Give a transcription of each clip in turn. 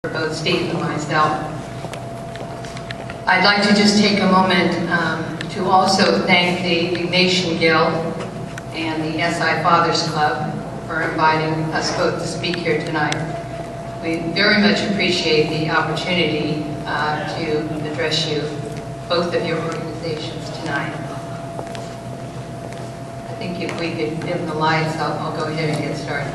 for both Steve and myself. I'd like to just take a moment to also thank the Ignatian Guild and the SI Fathers Club for inviting us both to speak here tonight. We very much appreciate the opportunity to address you, both of your organizations, tonight. I think if we could dim the lights, I'll go ahead and get started.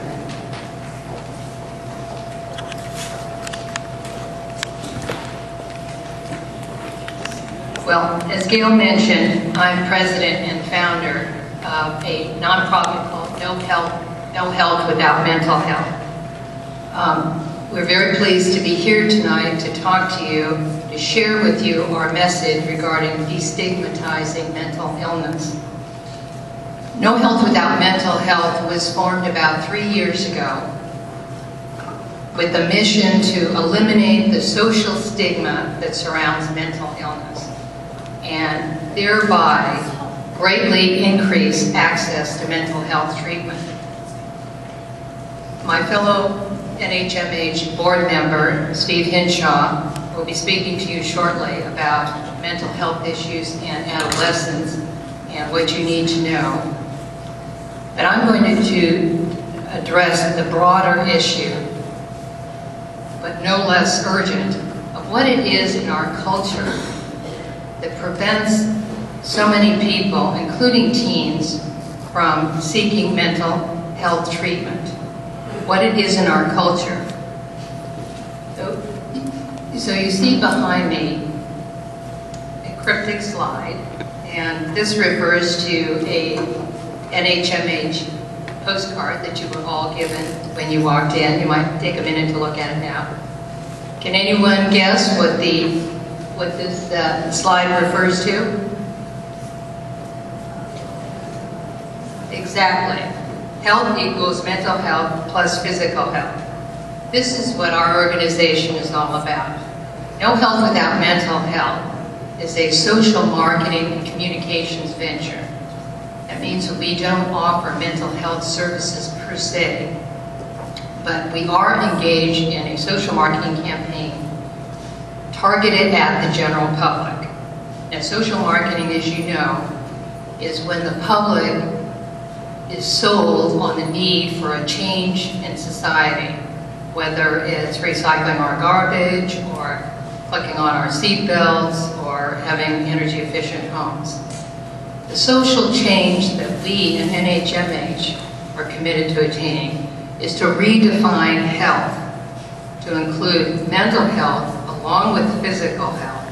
Well, as Gail mentioned, I'm president and founder of a nonprofit called No Health Without Mental Health. We're very pleased to be here tonight to talk to you, to share with you our message regarding destigmatizing mental illness. No Health Without Mental Health was formed about 3 years ago with the mission to eliminate the social stigma that surrounds mental illness and thereby greatly increase access to mental health treatment. My fellow NHMH board member, Steve Hinshaw, will be speaking to you shortly about mental health issues in adolescents and what you need to know. But I'm going to address the broader issue, but no less urgent, of what it is in our culture that prevents so many people, including teens, from seeking mental health treatment. What it is in our culture. So you see behind me a cryptic slide, and this refers to a NHMH postcard that you were all given when you walked in. You might take a minute to look at it now. Can anyone guess what this slide refers to? Exactly. Health equals mental health plus physical health. This is what our organization is all about. No Health Without Mental Health is a social marketing and communications venture. That means that we don't offer mental health services per se, but we are engaged in a social marketing campaign targeted at the general public. Now, social marketing, as you know, is when the public is sold on the need for a change in society, whether it's recycling our garbage or clicking on our seat belts or having energy efficient homes. The social change that we in NHMH are committed to attaining is to redefine health to include mental health along with physical health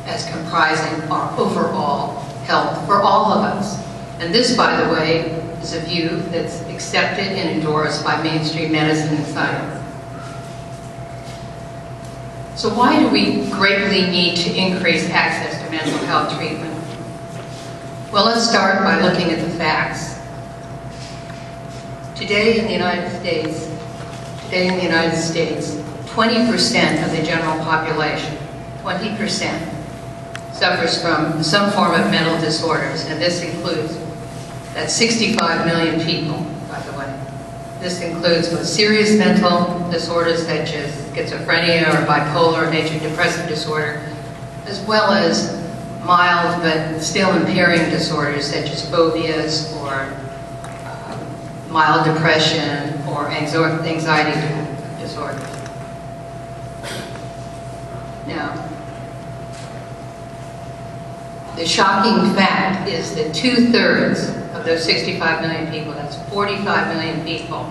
as comprising our overall health for all of us. And this, by the way, is a view that's accepted and endorsed by mainstream medicine and science. So why do we greatly need to increase access to mental health treatment? Well, let's start by looking at the facts. Today in the United States, 20% of the general population, 20%, suffers from some form of mental disorders, and this includes, that's 65 million people, by the way. This includes both serious mental disorders such as schizophrenia or bipolar or major depressive disorder, as well as mild but still impairing disorders such as phobias or mild depression or anxiety disorders. Now, the shocking fact is that 2/3 of those 65 million people, that's 45 million people,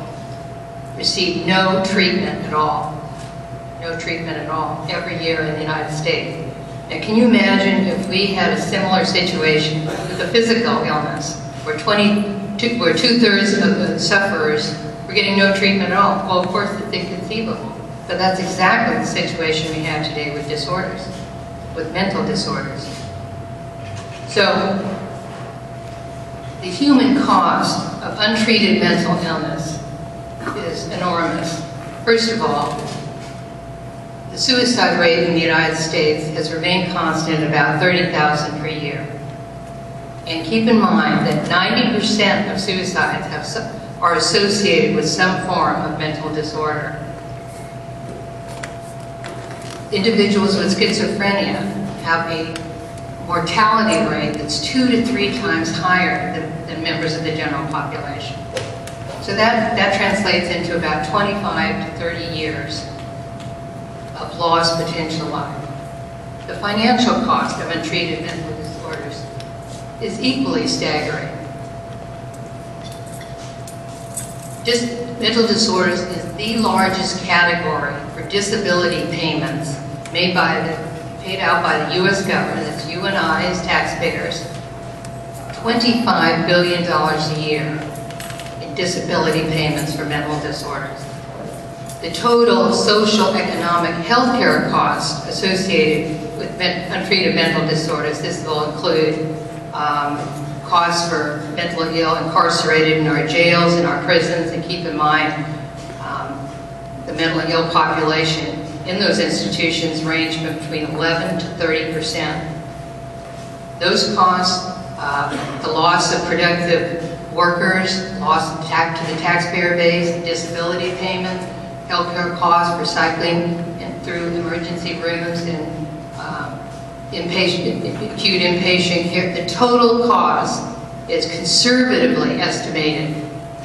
receive no treatment at all. No treatment at all every year in the United States. Now, can you imagine if we had a similar situation with a physical illness, where 2/3 of the sufferers were getting no treatment at all? Well, of course, it's inconceivable. But that's exactly the situation we have today with disorders, with mental disorders. So, the human cost of untreated mental illness is enormous. First of all, the suicide rate in the United States has remained constant at about 30,000 per year. And keep in mind that 90% of suicides are associated with some form of mental disorder. individuals with schizophrenia have a mortality rate that's 2 to 3 times higher than members of the general population. So that translates into about 25 to 30 years of lost potential life. The financial cost of untreated mental disorders is equally staggering. Mental disorders is the largest category for disability payments paid out by the U.S. government, that's you and I as taxpayers, $25 billion a year in disability payments for mental disorders. The total social, economic, healthcare costs associated with untreated mental disorders, this will include costs for mentally ill incarcerated in our jails and our prisons, and keep in mind the mentally ill population in those institutions range from between 11 to 30%. Those costs, the loss of productive workers, loss to the taxpayer base, disability payments, healthcare costs, recycling and through emergency rooms and acute inpatient care, the total cost is conservatively estimated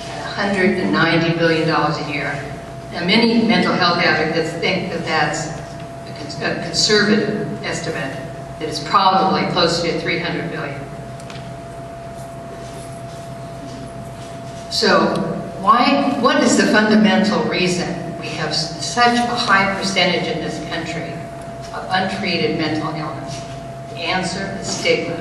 at $190 billion a year. Now, many mental health advocates think that that's a conservative estimate, that it's probably closer to $300 billion. So, what is the fundamental reason we have such a high percentage in this country of untreated mental illness? The answer is stigma.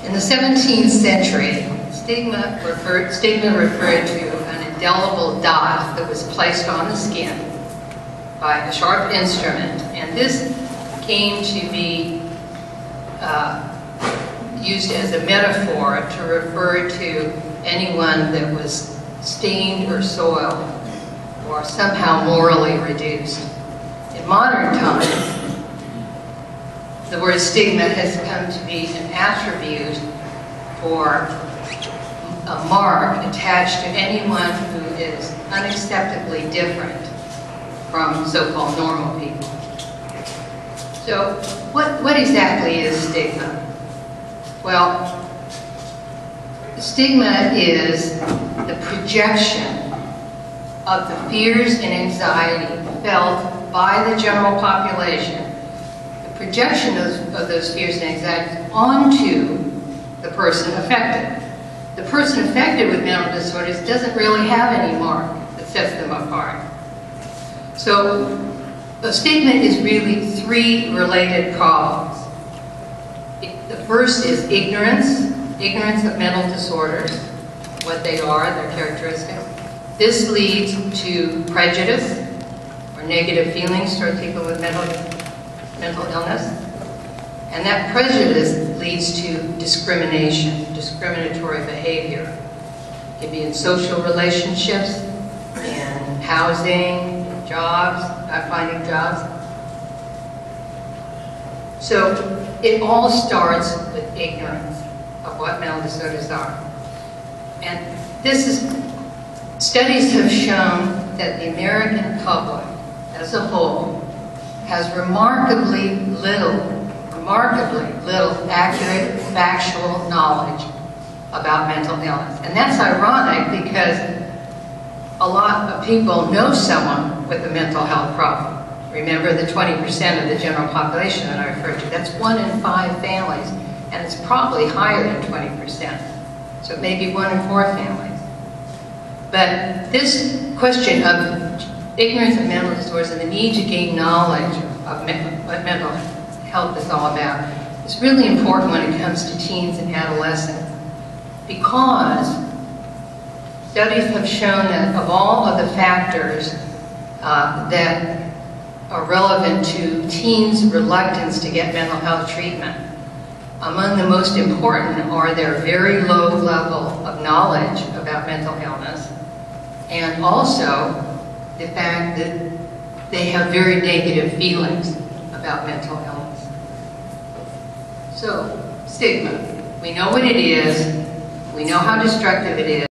In the 17th century, stigma referred to an indelible dot that was placed on the skin by a sharp instrument, and this came to be used as a metaphor to refer to anyone that was stained or soiled or somehow morally reduced. In modern times, the word stigma has come to be an attribute for a mark attached to anyone who is unacceptably different from so-called normal people. So what exactly is stigma? Well, stigma is the projection of the fears and anxiety felt by the general population, the projection of those fears and anxieties onto the person affected. The person affected with mental disorders doesn't really have any mark that sets them apart. So the stigma is really 3 related problems. The first is ignorance of mental disorders, what they are, their characteristics. This leads to prejudice or negative feelings toward people with mental illness. And that prejudice leads to discrimination, discriminatory behavior. It can be in social relationships, in housing, in jobs, not finding jobs. So it all starts with ignorance of what mental disorders are. And studies have shown that the American public as a whole has remarkably little accurate, factual knowledge about mental illness. And that's ironic because a lot of people know someone with a mental health problem. Remember the 20% of the general population that I referred to. That's 1 in 5 families, and it's probably higher than 20%. So it may be 1 in 4 families. But this question of ignorance of mental disorders and the need to gain knowledge of what mental health is all about is really important when it comes to teens and adolescents, because studies have shown that of all of the factors that are relevant to teens' reluctance to get mental health treatment, among the most important are their very low level of knowledge about mental illness, and also the fact that they have very negative feelings about mental illness. So, stigma. We know what it is. We know how destructive it is.